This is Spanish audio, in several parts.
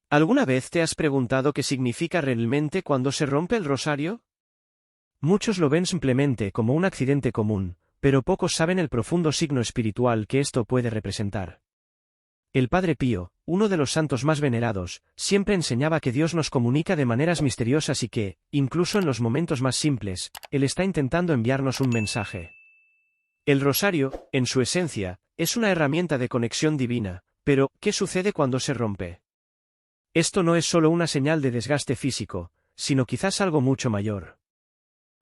¿Alguna vez te has preguntado qué significa realmente cuando se rompe el rosario? Muchos lo ven simplemente como un accidente común, pero pocos saben el profundo signo espiritual que esto puede representar. El Padre Pío, uno de los santos más venerados, siempre enseñaba que Dios nos comunica de maneras misteriosas y que, incluso en los momentos más simples, Él está intentando enviarnos un mensaje. El rosario, en su esencia, es una herramienta de conexión divina, pero, ¿qué sucede cuando se rompe? Esto no es solo una señal de desgaste físico, sino quizás algo mucho mayor.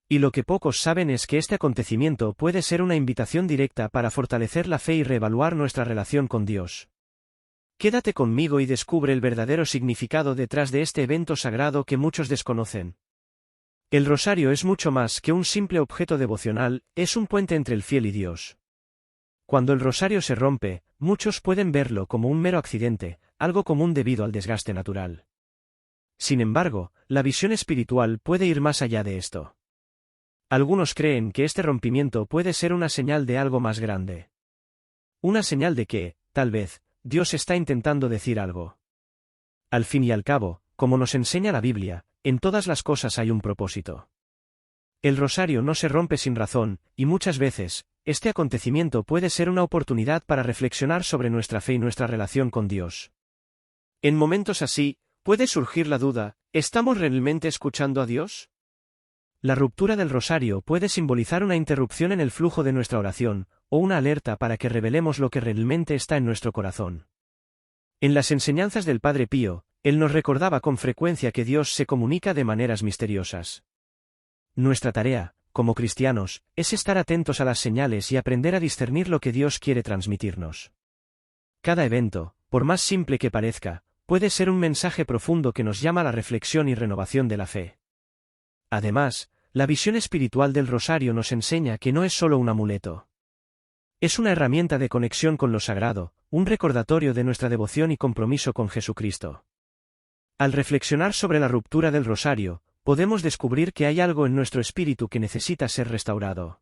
Y lo que pocos saben es que este acontecimiento puede ser una invitación directa para fortalecer la fe y reevaluar nuestra relación con Dios. Quédate conmigo y descubre el verdadero significado detrás de este evento sagrado que muchos desconocen. El rosario es mucho más que un simple objeto devocional, es un puente entre el fiel y Dios. Cuando el rosario se rompe, muchos pueden verlo como un mero accidente, algo común debido al desgaste natural. Sin embargo, la visión espiritual puede ir más allá de esto. Algunos creen que este rompimiento puede ser una señal de algo más grande. Una señal de que, tal vez, Dios está intentando decir algo. Al fin y al cabo, como nos enseña la Biblia, en todas las cosas hay un propósito. El rosario no se rompe sin razón, y muchas veces, este acontecimiento puede ser una oportunidad para reflexionar sobre nuestra fe y nuestra relación con Dios. En momentos así, puede surgir la duda, ¿estamos realmente escuchando a Dios? La ruptura del rosario puede simbolizar una interrupción en el flujo de nuestra oración, o una alerta para que revelemos lo que realmente está en nuestro corazón. En las enseñanzas del Padre Pío, él nos recordaba con frecuencia que Dios se comunica de maneras misteriosas. Nuestra tarea, como cristianos, es estar atentos a las señales y aprender a discernir lo que Dios quiere transmitirnos. Cada evento, por más simple que parezca, puede ser un mensaje profundo que nos llama a la reflexión y renovación de la fe. Además, la visión espiritual del rosario nos enseña que no es solo un amuleto. Es una herramienta de conexión con lo sagrado, un recordatorio de nuestra devoción y compromiso con Jesucristo. Al reflexionar sobre la ruptura del rosario, podemos descubrir que hay algo en nuestro espíritu que necesita ser restaurado.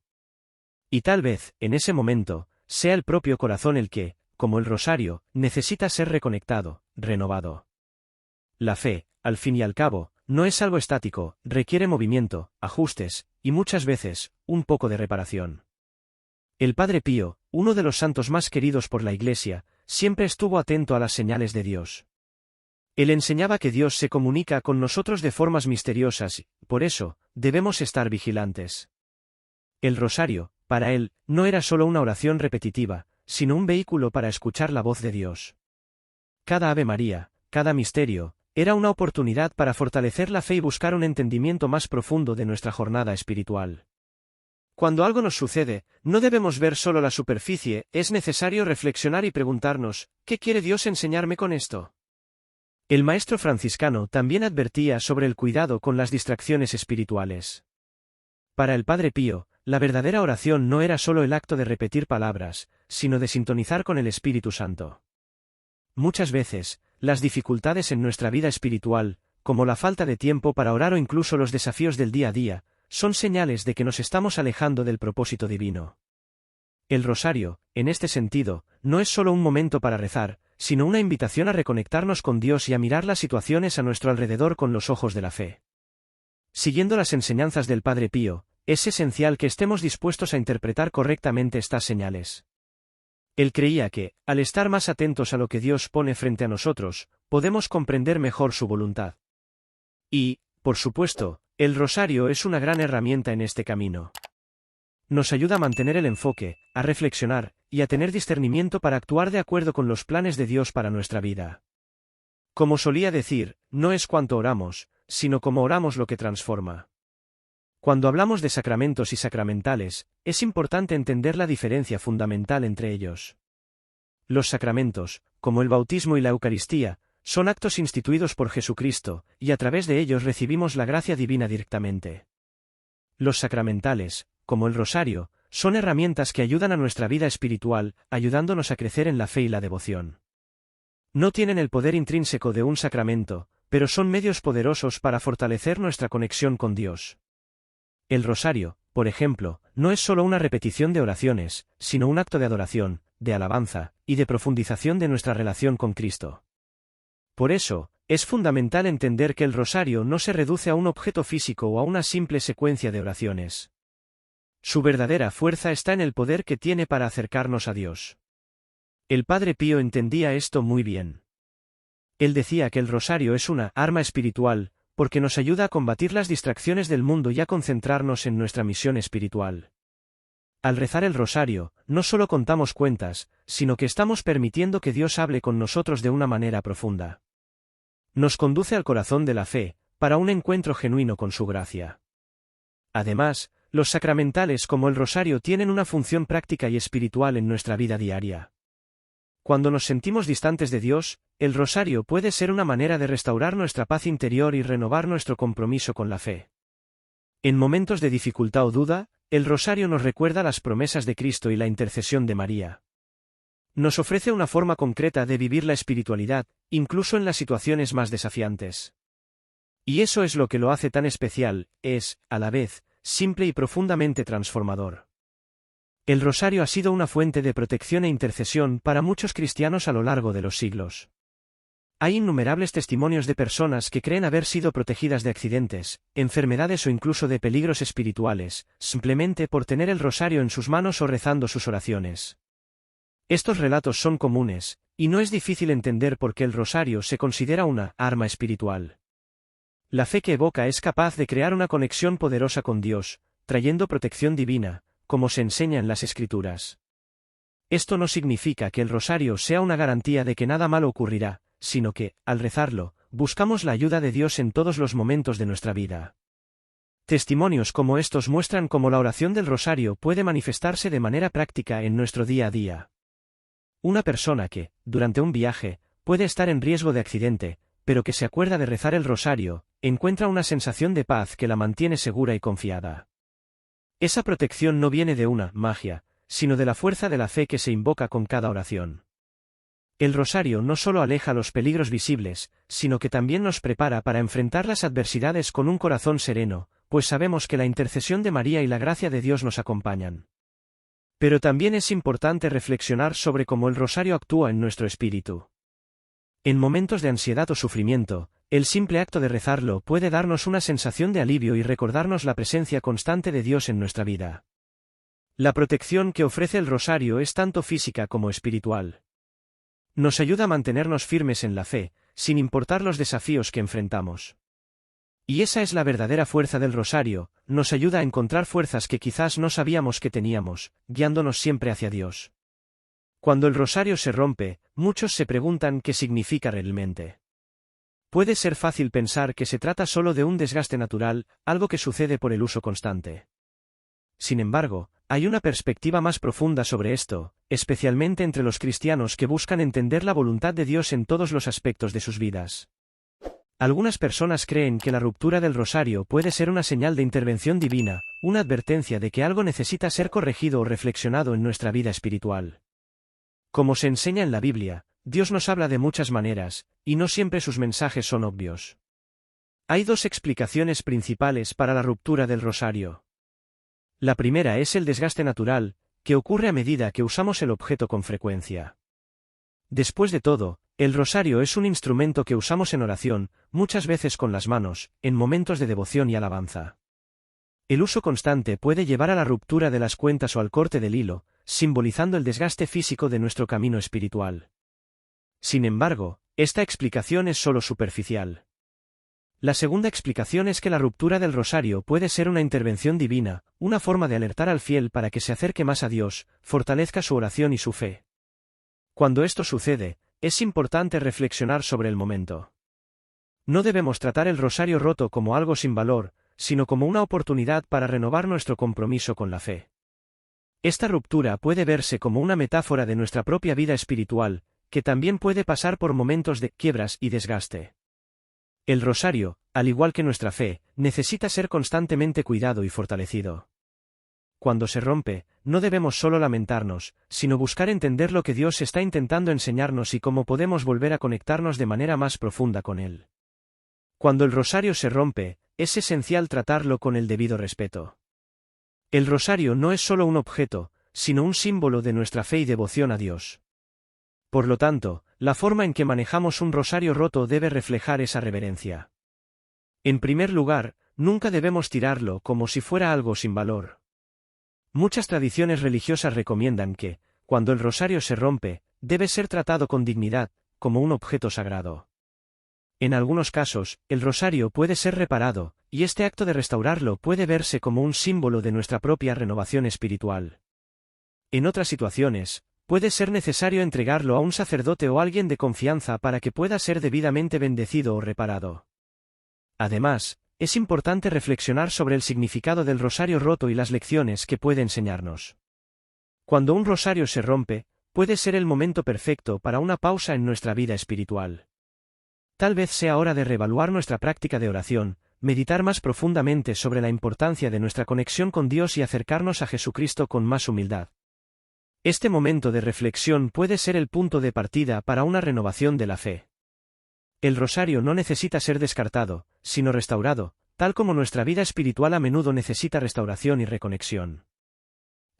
Y tal vez, en ese momento, sea el propio corazón el que, como el rosario, necesita ser reconectado, renovado. La fe, al fin y al cabo, no es algo estático, requiere movimiento, ajustes, y muchas veces, un poco de reparación. El Padre Pío, uno de los santos más queridos por la Iglesia, siempre estuvo atento a las señales de Dios. Él enseñaba que Dios se comunica con nosotros de formas misteriosas y, por eso, debemos estar vigilantes. El rosario, para él, no era solo una oración repetitiva, sino un vehículo para escuchar la voz de Dios. Cada Ave María, cada misterio, era una oportunidad para fortalecer la fe y buscar un entendimiento más profundo de nuestra jornada espiritual. Cuando algo nos sucede, no debemos ver solo la superficie, es necesario reflexionar y preguntarnos, ¿qué quiere Dios enseñarme con esto? El maestro franciscano también advertía sobre el cuidado con las distracciones espirituales. Para el Padre Pío, la verdadera oración no era solo el acto de repetir palabras, sino de sintonizar con el Espíritu Santo. Muchas veces, las dificultades en nuestra vida espiritual, como la falta de tiempo para orar o incluso los desafíos del día a día, son señales de que nos estamos alejando del propósito divino. El rosario, en este sentido, no es solo un momento para rezar, sino una invitación a reconectarnos con Dios y a mirar las situaciones a nuestro alrededor con los ojos de la fe. Siguiendo las enseñanzas del Padre Pío, es esencial que estemos dispuestos a interpretar correctamente estas señales. Él creía que, al estar más atentos a lo que Dios pone frente a nosotros, podemos comprender mejor su voluntad. Y, por supuesto, el rosario es una gran herramienta en este camino. Nos ayuda a mantener el enfoque, a reflexionar, y a tener discernimiento para actuar de acuerdo con los planes de Dios para nuestra vida. Como solía decir, no es cuánto oramos, sino cómo oramos lo que transforma. Cuando hablamos de sacramentos y sacramentales, es importante entender la diferencia fundamental entre ellos. Los sacramentos, como el bautismo y la Eucaristía, son actos instituidos por Jesucristo, y a través de ellos recibimos la gracia divina directamente. Los sacramentales, como el rosario, son herramientas que ayudan a nuestra vida espiritual, ayudándonos a crecer en la fe y la devoción. No tienen el poder intrínseco de un sacramento, pero son medios poderosos para fortalecer nuestra conexión con Dios. El rosario, por ejemplo, no es solo una repetición de oraciones, sino un acto de adoración, de alabanza, y de profundización de nuestra relación con Cristo. Por eso, Es fundamental entender que el rosario no se reduce a un objeto físico o a una simple secuencia de oraciones. Su verdadera fuerza está en el poder que tiene para acercarnos a Dios. El Padre Pío entendía esto muy bien. Él decía que el rosario es una arma espiritual, porque nos ayuda a combatir las distracciones del mundo y a concentrarnos en nuestra misión espiritual. Al rezar el rosario, no solo contamos cuentas, sino que estamos permitiendo que Dios hable con nosotros de una manera profunda. Nos conduce al corazón de la fe, para un encuentro genuino con su gracia. Además, los sacramentales como el rosario tienen una función práctica y espiritual en nuestra vida diaria. Cuando nos sentimos distantes de Dios, el rosario puede ser una manera de restaurar nuestra paz interior y renovar nuestro compromiso con la fe. En momentos de dificultad o duda, el rosario nos recuerda las promesas de Cristo y la intercesión de María. Nos ofrece una forma concreta de vivir la espiritualidad, incluso en las situaciones más desafiantes. Y eso es lo que lo hace tan especial, es, a la vez, simple y profundamente transformador. El rosario ha sido una fuente de protección e intercesión para muchos cristianos a lo largo de los siglos. Hay innumerables testimonios de personas que creen haber sido protegidas de accidentes, enfermedades o incluso de peligros espirituales, simplemente por tener el rosario en sus manos o rezando sus oraciones. Estos relatos son comunes, y no es difícil entender por qué el rosario se considera una arma espiritual. La fe que evoca es capaz de crear una conexión poderosa con Dios, trayendo protección divina, como se enseña en las Escrituras. Esto no significa que el rosario sea una garantía de que nada malo ocurrirá, sino que, al rezarlo, buscamos la ayuda de Dios en todos los momentos de nuestra vida. Testimonios como estos muestran cómo la oración del rosario puede manifestarse de manera práctica en nuestro día a día. Una persona que, durante un viaje, puede estar en riesgo de accidente, pero que se acuerda de rezar el rosario, encuentra una sensación de paz que la mantiene segura y confiada. Esa protección no viene de una magia, sino de la fuerza de la fe que se invoca con cada oración. El rosario no solo aleja los peligros visibles, sino que también nos prepara para enfrentar las adversidades con un corazón sereno, pues sabemos que la intercesión de María y la gracia de Dios nos acompañan. Pero también es importante reflexionar sobre cómo el rosario actúa en nuestro espíritu. En momentos de ansiedad o sufrimiento, el simple acto de rezarlo puede darnos una sensación de alivio y recordarnos la presencia constante de Dios en nuestra vida. La protección que ofrece el rosario es tanto física como espiritual. Nos ayuda a mantenernos firmes en la fe, sin importar los desafíos que enfrentamos. Y esa es la verdadera fuerza del rosario, nos ayuda a encontrar fuerzas que quizás no sabíamos que teníamos, guiándonos siempre hacia Dios. Cuando el rosario se rompe, muchos se preguntan qué significa realmente. Puede ser fácil pensar que se trata solo de un desgaste natural, algo que sucede por el uso constante. Sin embargo, hay una perspectiva más profunda sobre esto, especialmente entre los cristianos que buscan entender la voluntad de Dios en todos los aspectos de sus vidas. Algunas personas creen que la ruptura del rosario puede ser una señal de intervención divina, una advertencia de que algo necesita ser corregido o reflexionado en nuestra vida espiritual. Como se enseña en la Biblia, Dios nos habla de muchas maneras, y no siempre sus mensajes son obvios. Hay dos explicaciones principales para la ruptura del rosario. La primera es el desgaste natural, que ocurre a medida que usamos el objeto con frecuencia. Después de todo, el rosario es un instrumento que usamos en oración, muchas veces con las manos, en momentos de devoción y alabanza. El uso constante puede llevar a la ruptura de las cuentas o al corte del hilo, simbolizando el desgaste físico de nuestro camino espiritual. Sin embargo, esta explicación es solo superficial. La segunda explicación es que la ruptura del rosario puede ser una intervención divina, una forma de alertar al fiel para que se acerque más a Dios, fortalezca su oración y su fe. Cuando esto sucede, es importante reflexionar sobre el momento. No debemos tratar el rosario roto como algo sin valor, sino como una oportunidad para renovar nuestro compromiso con la fe. Esta ruptura puede verse como una metáfora de nuestra propia vida espiritual, que también puede pasar por momentos de quiebras y desgaste. El rosario, al igual que nuestra fe, necesita ser constantemente cuidado y fortalecido. Cuando se rompe, no debemos solo lamentarnos, sino buscar entender lo que Dios está intentando enseñarnos y cómo podemos volver a conectarnos de manera más profunda con Él. Cuando el rosario se rompe, es esencial tratarlo con el debido respeto. El rosario no es solo un objeto, sino un símbolo de nuestra fe y devoción a Dios. Por lo tanto, la forma en que manejamos un rosario roto debe reflejar esa reverencia. En primer lugar, nunca debemos tirarlo como si fuera algo sin valor. Muchas tradiciones religiosas recomiendan que, cuando el rosario se rompe, debe ser tratado con dignidad, como un objeto sagrado. En algunos casos, el rosario puede ser reparado, y este acto de restaurarlo puede verse como un símbolo de nuestra propia renovación espiritual. En otras situaciones, puede ser necesario entregarlo a un sacerdote o alguien de confianza para que pueda ser debidamente bendecido o reparado. Además, es importante reflexionar sobre el significado del rosario roto y las lecciones que puede enseñarnos. Cuando un rosario se rompe, puede ser el momento perfecto para una pausa en nuestra vida espiritual. Tal vez sea hora de reevaluar nuestra práctica de oración, meditar más profundamente sobre la importancia de nuestra conexión con Dios y acercarnos a Jesucristo con más humildad. Este momento de reflexión puede ser el punto de partida para una renovación de la fe. El rosario no necesita ser descartado, sino restaurado, tal como nuestra vida espiritual a menudo necesita restauración y reconexión.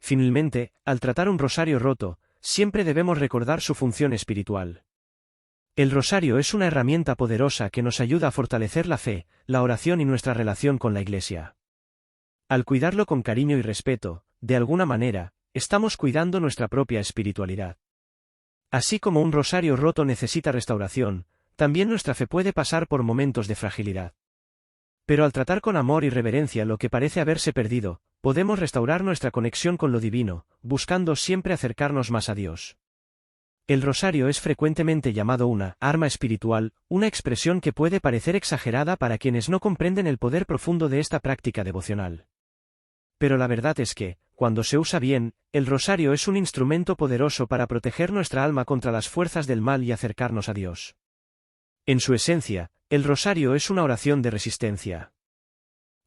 Finalmente, al tratar un rosario roto, siempre debemos recordar su función espiritual. El rosario es una herramienta poderosa que nos ayuda a fortalecer la fe, la oración y nuestra relación con la Iglesia. Al cuidarlo con cariño y respeto, de alguna manera, estamos cuidando nuestra propia espiritualidad. Así como un rosario roto necesita restauración, también nuestra fe puede pasar por momentos de fragilidad. Pero al tratar con amor y reverencia lo que parece haberse perdido, podemos restaurar nuestra conexión con lo divino, buscando siempre acercarnos más a Dios. El rosario es frecuentemente llamado una arma espiritual, una expresión que puede parecer exagerada para quienes no comprenden el poder profundo de esta práctica devocional. Pero la verdad es que, cuando se usa bien, el rosario es un instrumento poderoso para proteger nuestra alma contra las fuerzas del mal y acercarnos a Dios. En su esencia, el rosario es una oración de resistencia.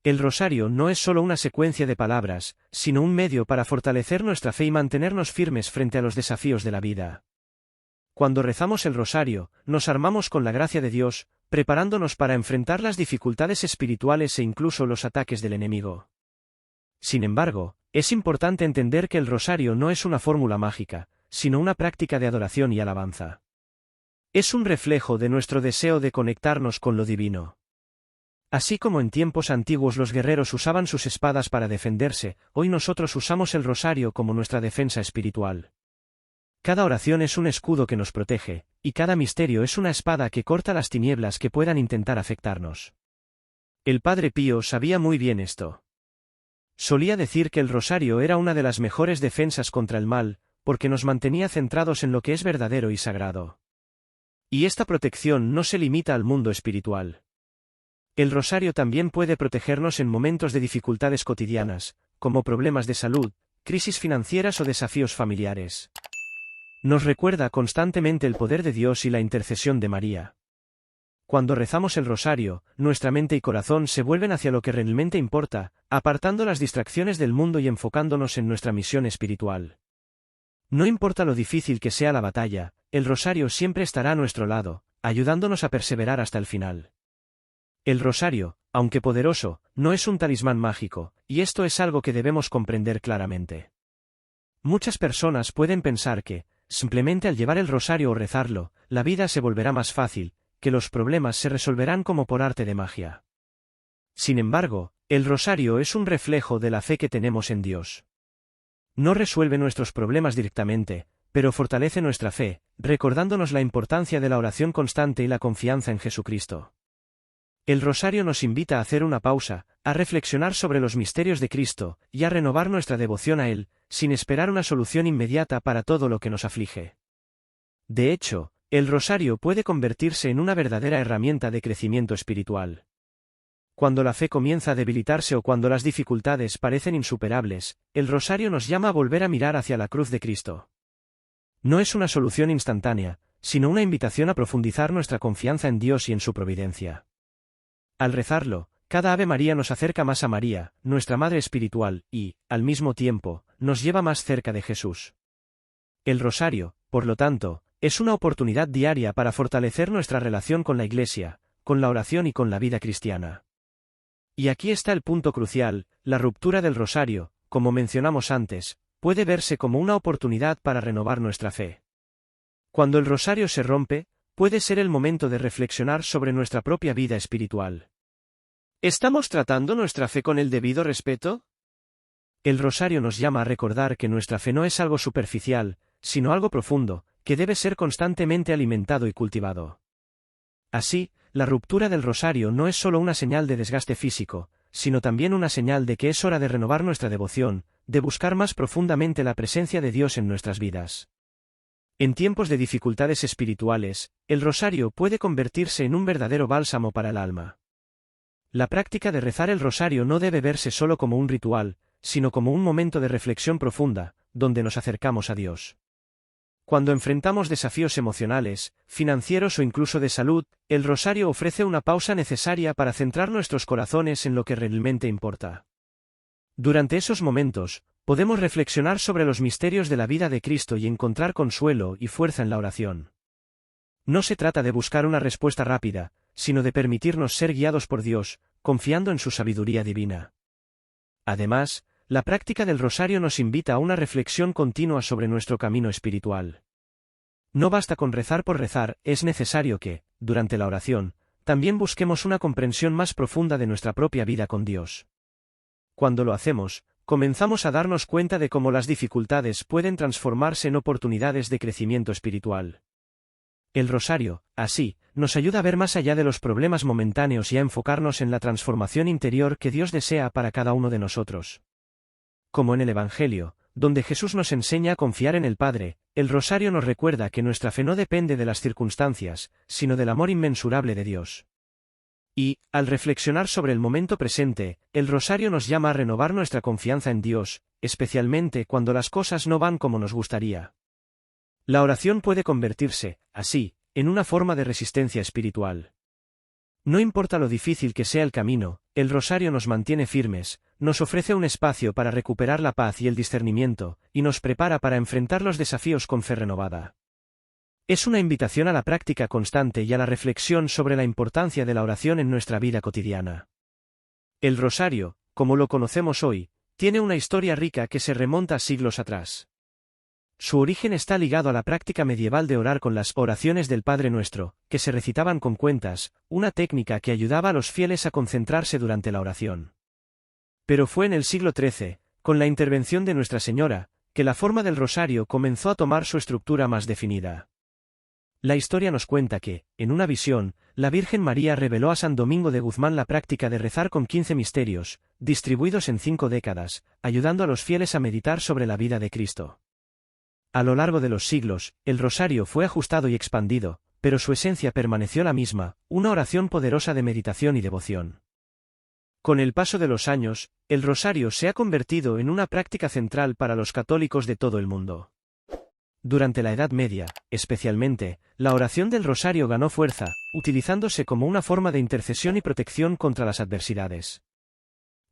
El rosario no es solo una secuencia de palabras, sino un medio para fortalecer nuestra fe y mantenernos firmes frente a los desafíos de la vida. Cuando rezamos el rosario, nos armamos con la gracia de Dios, preparándonos para enfrentar las dificultades espirituales e incluso los ataques del enemigo. Sin embargo, es importante entender que el rosario no es una fórmula mágica, sino una práctica de adoración y alabanza. Es un reflejo de nuestro deseo de conectarnos con lo divino. Así como en tiempos antiguos los guerreros usaban sus espadas para defenderse, hoy nosotros usamos el rosario como nuestra defensa espiritual. Cada oración es un escudo que nos protege, y cada misterio es una espada que corta las tinieblas que puedan intentar afectarnos. El Padre Pío sabía muy bien esto. Solía decir que el rosario era una de las mejores defensas contra el mal, porque nos mantenía centrados en lo que es verdadero y sagrado. Y esta protección no se limita al mundo espiritual. El rosario también puede protegernos en momentos de dificultades cotidianas, como problemas de salud, crisis financieras o desafíos familiares. Nos recuerda constantemente el poder de Dios y la intercesión de María. Cuando rezamos el rosario, nuestra mente y corazón se vuelven hacia lo que realmente importa, apartando las distracciones del mundo y enfocándonos en nuestra misión espiritual. No importa lo difícil que sea la batalla, el rosario siempre estará a nuestro lado, ayudándonos a perseverar hasta el final. El rosario, aunque poderoso, no es un talismán mágico, y esto es algo que debemos comprender claramente. Muchas personas pueden pensar que, simplemente al llevar el rosario o rezarlo, la vida se volverá más fácil, que los problemas se resolverán como por arte de magia. Sin embargo, el rosario es un reflejo de la fe que tenemos en Dios. No resuelve nuestros problemas directamente, pero fortalece nuestra fe, recordándonos la importancia de la oración constante y la confianza en Jesucristo. El rosario nos invita a hacer una pausa, a reflexionar sobre los misterios de Cristo, y a renovar nuestra devoción a Él, sin esperar una solución inmediata para todo lo que nos aflige. De hecho, el rosario puede convertirse en una verdadera herramienta de crecimiento espiritual. Cuando la fe comienza a debilitarse o cuando las dificultades parecen insuperables, el rosario nos llama a volver a mirar hacia la cruz de Cristo. No es una solución instantánea, sino una invitación a profundizar nuestra confianza en Dios y en su providencia. Al rezarlo, cada Ave María nos acerca más a María, nuestra Madre espiritual, y, al mismo tiempo, nos lleva más cerca de Jesús. El rosario, por lo tanto, es una oportunidad diaria para fortalecer nuestra relación con la Iglesia, con la oración y con la vida cristiana. Y aquí está el punto crucial: la ruptura del rosario, como mencionamos antes, puede verse como una oportunidad para renovar nuestra fe. Cuando el rosario se rompe, puede ser el momento de reflexionar sobre nuestra propia vida espiritual. ¿Estamos tratando nuestra fe con el debido respeto? El rosario nos llama a recordar que nuestra fe no es algo superficial, sino algo profundo, que debe ser constantemente alimentado y cultivado. Así, la ruptura del rosario no es solo una señal de desgaste físico, sino también una señal de que es hora de renovar nuestra devoción, de buscar más profundamente la presencia de Dios en nuestras vidas. En tiempos de dificultades espirituales, el rosario puede convertirse en un verdadero bálsamo para el alma. La práctica de rezar el rosario no debe verse solo como un ritual, sino como un momento de reflexión profunda, donde nos acercamos a Dios. Cuando enfrentamos desafíos emocionales, financieros o incluso de salud, el rosario ofrece una pausa necesaria para centrar nuestros corazones en lo que realmente importa. Durante esos momentos, podemos reflexionar sobre los misterios de la vida de Cristo y encontrar consuelo y fuerza en la oración. No se trata de buscar una respuesta rápida, sino de permitirnos ser guiados por Dios, confiando en su sabiduría divina. Además, la práctica del rosario nos invita a una reflexión continua sobre nuestro camino espiritual. No basta con rezar por rezar, es necesario que, durante la oración, también busquemos una comprensión más profunda de nuestra propia vida con Dios. Cuando lo hacemos, comenzamos a darnos cuenta de cómo las dificultades pueden transformarse en oportunidades de crecimiento espiritual. El rosario, así, nos ayuda a ver más allá de los problemas momentáneos y a enfocarnos en la transformación interior que Dios desea para cada uno de nosotros. Como en el Evangelio, donde Jesús nos enseña a confiar en el Padre, el rosario nos recuerda que nuestra fe no depende de las circunstancias, sino del amor inmensurable de Dios. Y, al reflexionar sobre el momento presente, el rosario nos llama a renovar nuestra confianza en Dios, especialmente cuando las cosas no van como nos gustaría. La oración puede convertirse, así, en una forma de resistencia espiritual. No importa lo difícil que sea el camino, el rosario nos mantiene firmes, nos ofrece un espacio para recuperar la paz y el discernimiento, y nos prepara para enfrentar los desafíos con fe renovada. Es una invitación a la práctica constante y a la reflexión sobre la importancia de la oración en nuestra vida cotidiana. El rosario, como lo conocemos hoy, tiene una historia rica que se remonta a siglos atrás. Su origen está ligado a la práctica medieval de orar con las oraciones del Padre Nuestro, que se recitaban con cuentas, una técnica que ayudaba a los fieles a concentrarse durante la oración. Pero fue en el siglo XIII, con la intervención de Nuestra Señora, que la forma del rosario comenzó a tomar su estructura más definida. La historia nos cuenta que, en una visión, la Virgen María reveló a San Domingo de Guzmán la práctica de rezar con 15 misterios, distribuidos en 5 décadas, ayudando a los fieles a meditar sobre la vida de Cristo. A lo largo de los siglos, el rosario fue ajustado y expandido, pero su esencia permaneció la misma, una oración poderosa de meditación y devoción. Con el paso de los años, el rosario se ha convertido en una práctica central para los católicos de todo el mundo. Durante la Edad Media, especialmente, la oración del rosario ganó fuerza, utilizándose como una forma de intercesión y protección contra las adversidades.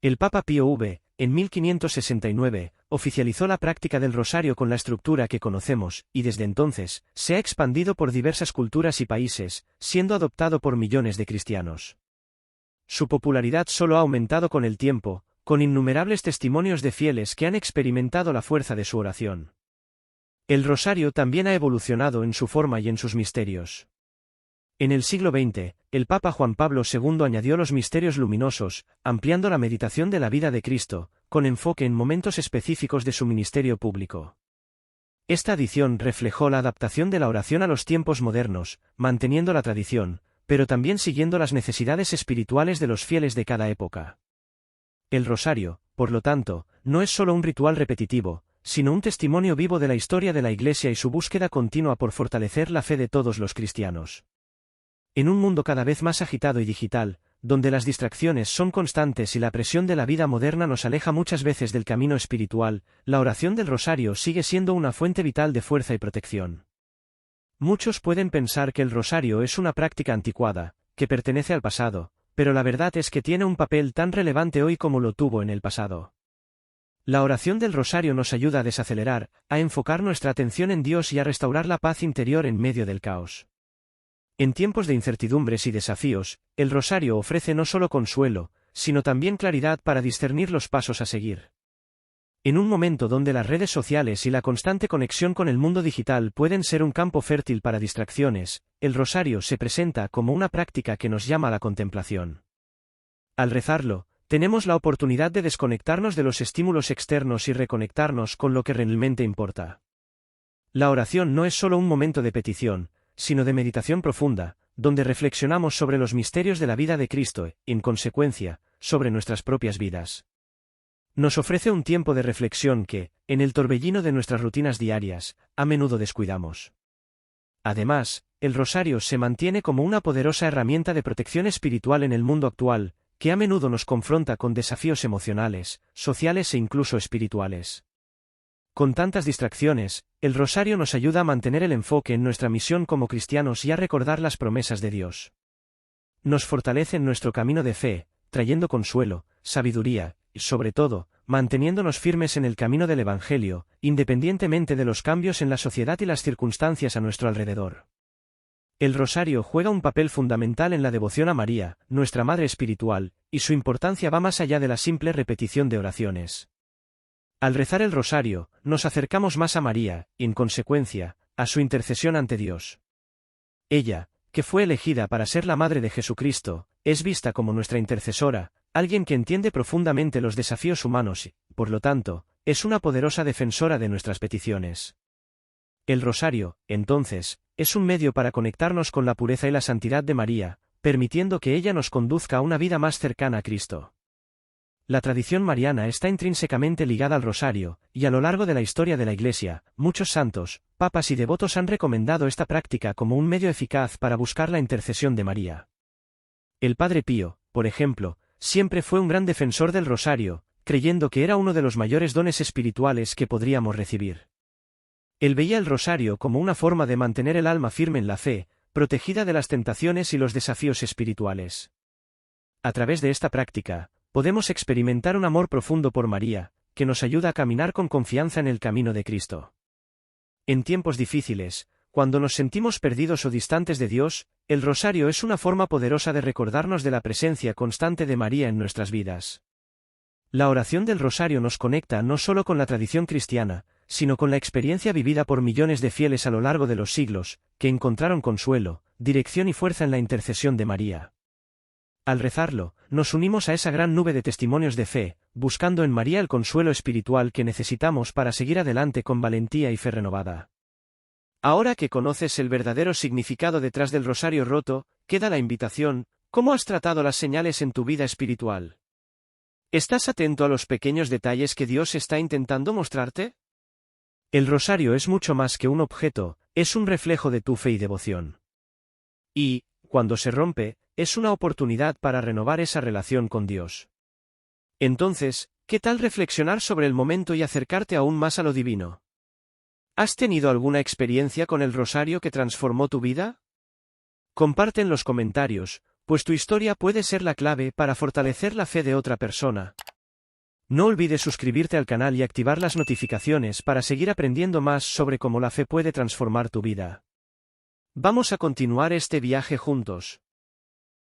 El Papa Pío V, en 1569, oficializó la práctica del rosario con la estructura que conocemos, y desde entonces, se ha expandido por diversas culturas y países, siendo adoptado por millones de cristianos. Su popularidad solo ha aumentado con el tiempo, con innumerables testimonios de fieles que han experimentado la fuerza de su oración. El rosario también ha evolucionado en su forma y en sus misterios. En el siglo XX, el Papa Juan Pablo II añadió los misterios luminosos, ampliando la meditación de la vida de Cristo, con enfoque en momentos específicos de su ministerio público. Esta adición reflejó la adaptación de la oración a los tiempos modernos, manteniendo la tradición, pero también siguiendo las necesidades espirituales de los fieles de cada época. El rosario, por lo tanto, no es solo un ritual repetitivo, sino un testimonio vivo de la historia de la Iglesia y su búsqueda continua por fortalecer la fe de todos los cristianos. En un mundo cada vez más agitado y digital, donde las distracciones son constantes y la presión de la vida moderna nos aleja muchas veces del camino espiritual, la oración del rosario sigue siendo una fuente vital de fuerza y protección. Muchos pueden pensar que el rosario es una práctica anticuada, que pertenece al pasado, pero la verdad es que tiene un papel tan relevante hoy como lo tuvo en el pasado. La oración del rosario nos ayuda a desacelerar, a enfocar nuestra atención en Dios y a restaurar la paz interior en medio del caos. En tiempos de incertidumbres y desafíos, el rosario ofrece no solo consuelo, sino también claridad para discernir los pasos a seguir. En un momento donde las redes sociales y la constante conexión con el mundo digital pueden ser un campo fértil para distracciones, el rosario se presenta como una práctica que nos llama a la contemplación. Al rezarlo, tenemos la oportunidad de desconectarnos de los estímulos externos y reconectarnos con lo que realmente importa. La oración no es solo un momento de petición, sino de meditación profunda, donde reflexionamos sobre los misterios de la vida de Cristo y, en consecuencia, sobre nuestras propias vidas. Nos ofrece un tiempo de reflexión que, en el torbellino de nuestras rutinas diarias, a menudo descuidamos. Además, el rosario se mantiene como una poderosa herramienta de protección espiritual en el mundo actual, que a menudo nos confronta con desafíos emocionales, sociales e incluso espirituales. Con tantas distracciones, el rosario nos ayuda a mantener el enfoque en nuestra misión como cristianos y a recordar las promesas de Dios. Nos fortalece en nuestro camino de fe, trayendo consuelo, sabiduría, y sobre todo, manteniéndonos firmes en el camino del Evangelio, independientemente de los cambios en la sociedad y las circunstancias a nuestro alrededor. El rosario juega un papel fundamental en la devoción a María, nuestra Madre Espiritual, y su importancia va más allá de la simple repetición de oraciones. Al rezar el rosario, nos acercamos más a María, y en consecuencia, a su intercesión ante Dios. Ella, que fue elegida para ser la Madre de Jesucristo, es vista como nuestra intercesora, alguien que entiende profundamente los desafíos humanos y, por lo tanto, es una poderosa defensora de nuestras peticiones. El rosario, entonces, es un medio para conectarnos con la pureza y la santidad de María, permitiendo que ella nos conduzca a una vida más cercana a Cristo. La tradición mariana está intrínsecamente ligada al rosario, y a lo largo de la historia de la Iglesia, muchos santos, papas y devotos han recomendado esta práctica como un medio eficaz para buscar la intercesión de María. El Padre Pío, por ejemplo, siempre fue un gran defensor del rosario, creyendo que era uno de los mayores dones espirituales que podríamos recibir. Él veía el rosario como una forma de mantener el alma firme en la fe, protegida de las tentaciones y los desafíos espirituales. A través de esta práctica, podemos experimentar un amor profundo por María, que nos ayuda a caminar con confianza en el camino de Cristo. En tiempos difíciles, cuando nos sentimos perdidos o distantes de Dios, el rosario es una forma poderosa de recordarnos de la presencia constante de María en nuestras vidas. La oración del rosario nos conecta no solo con la tradición cristiana, sino con la experiencia vivida por millones de fieles a lo largo de los siglos, que encontraron consuelo, dirección y fuerza en la intercesión de María. Al rezarlo, nos unimos a esa gran nube de testimonios de fe, buscando en María el consuelo espiritual que necesitamos para seguir adelante con valentía y fe renovada. Ahora que conoces el verdadero significado detrás del rosario roto, queda la invitación: ¿cómo has tratado las señales en tu vida espiritual? ¿Estás atento a los pequeños detalles que Dios está intentando mostrarte? El rosario es mucho más que un objeto, es un reflejo de tu fe y devoción. Y, cuando se rompe, es una oportunidad para renovar esa relación con Dios. Entonces, ¿qué tal reflexionar sobre el momento y acercarte aún más a lo divino? ¿Has tenido alguna experiencia con el rosario que transformó tu vida? Comparte en los comentarios, pues tu historia puede ser la clave para fortalecer la fe de otra persona. No olvides suscribirte al canal y activar las notificaciones para seguir aprendiendo más sobre cómo la fe puede transformar tu vida. Vamos a continuar este viaje juntos.